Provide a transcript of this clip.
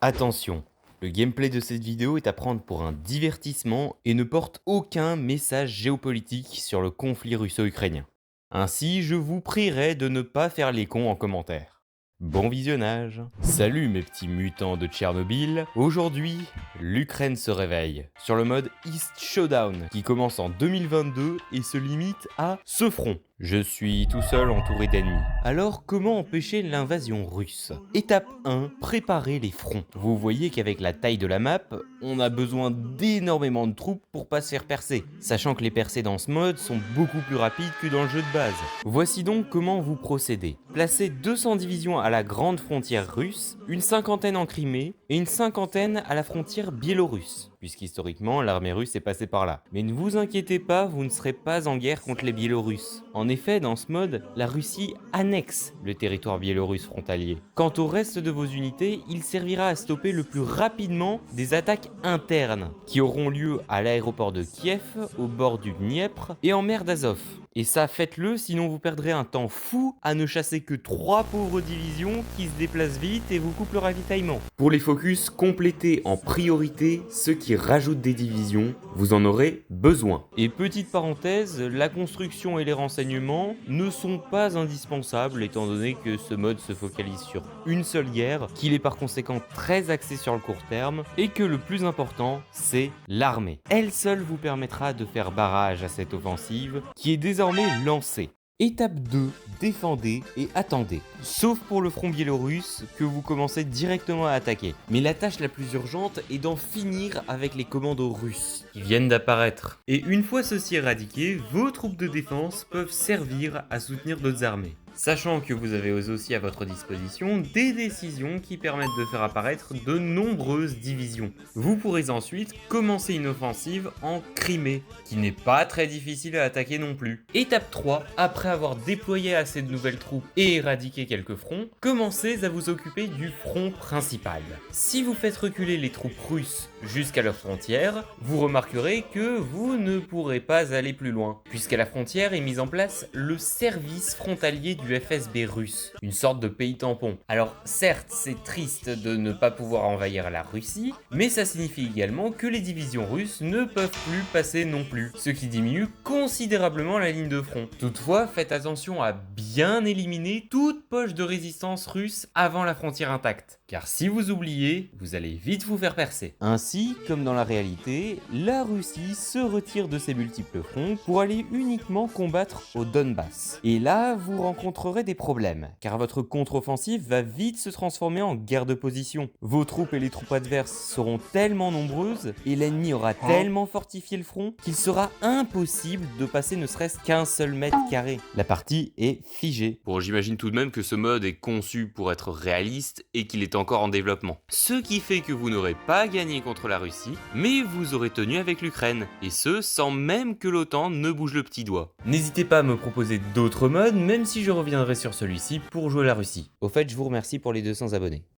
Attention, le gameplay de cette vidéo est à prendre pour un divertissement et ne porte aucun message géopolitique sur le conflit russo-ukrainien. Ainsi, je vous prierai de ne pas faire les cons en commentaire. Bon visionnage. Salut mes petits mutants de Tchernobyl. Aujourd'hui, l'Ukraine se réveille sur le mode East Showdown qui commence en 2022 et se limite à ce front. Je suis tout seul entouré d'ennemis. Alors comment empêcher l'invasion russe? Étape 1, préparer les fronts. Vous voyez qu'avec la taille de la map, on a besoin d'énormément de troupes pour pas se faire percer, sachant que les percées dans ce mode sont beaucoup plus rapides que dans le jeu de base. Voici donc comment vous procédez. Placez 200 divisions à la grande frontière russe, une cinquantaine en Crimée et une cinquantaine à la frontière biélorusse, puisqu'historiquement l'armée russe est passée par là. Mais ne vous inquiétez pas, vous ne serez pas en guerre contre les Biélorusses. En effet, dans ce mode, la Russie annexe le territoire biélorusse frontalier. Quant au reste de vos unités, il servira à stopper le plus rapidement des attaques internes, qui auront lieu à l'aéroport de Kiev, au bord du Dniepr et en mer d'Azov. Et ça, faites-le, sinon vous perdrez un temps fou à ne chasser que 3 pauvres divisions qui se déplacent vite et vous coupent le ravitaillement. Pour les focus, complétez en priorité ceux qui rajoutent des divisions, vous en aurez besoin. Et petite parenthèse, la construction et les renseignements ne sont pas indispensables étant donné que ce mode se focalise sur une seule guerre, qu'il est par conséquent très axé sur le court terme, et que le plus important, c'est l'armée. Elle seule vous permettra de faire barrage à cette offensive, qui est désormais lancée. Étape 2, défendez et attendez. Sauf pour le front biélorusse que vous commencez directement à attaquer. Mais la tâche la plus urgente est d'en finir avec les commandos russes qui viennent d'apparaître. Et une fois ceci éradiqué, vos troupes de défense peuvent servir à soutenir d'autres armées. Sachant que vous avez aussi à votre disposition des décisions qui permettent de faire apparaître de nombreuses divisions. Vous pourrez ensuite commencer une offensive en Crimée, qui n'est pas très difficile à attaquer non plus. Étape 3, après avoir déployé assez de nouvelles troupes et éradiqué quelques fronts, commencez à vous occuper du front principal. Si vous faites reculer les troupes russes jusqu'à leurs frontières, vous remarquerez que vous ne pourrez pas aller plus loin, puisqu'à la frontière est mis en place le service frontalier du FSB russe, une sorte de pays tampon. Alors certes, c'est triste de ne pas pouvoir envahir la Russie, mais ça signifie également que les divisions russes ne peuvent plus passer non plus, ce qui diminue considérablement la ligne de front. Toutefois, faites attention à bien éliminer toute poche de résistance russe avant la frontière intacte, car si vous oubliez, vous allez vite vous faire percer. Ainsi, comme dans la réalité, la Russie se retire de ses multiples fronts pour aller uniquement combattre au Donbass. Et là, vous rencontrerez des problèmes, car votre contre-offensive va vite se transformer en guerre de position. Vos troupes et les troupes adverses seront tellement nombreuses, et l'ennemi aura tellement fortifié le front, qu'il sera impossible de passer ne serait-ce qu'un seul mètre carré. La partie est figée. Bon, j'imagine tout de même que ce mode est conçu pour être réaliste et qu'il est encore en développement. Ce qui fait que vous n'aurez pas gagné contre la Russie, mais vous aurez tenu avec l'Ukraine, et ce sans même que l'OTAN ne bouge le petit doigt. N'hésitez pas à me proposer d'autres modes, même si je reviendrai sur celui-ci pour jouer la Russie. Au fait, je vous remercie pour les 200 abonnés.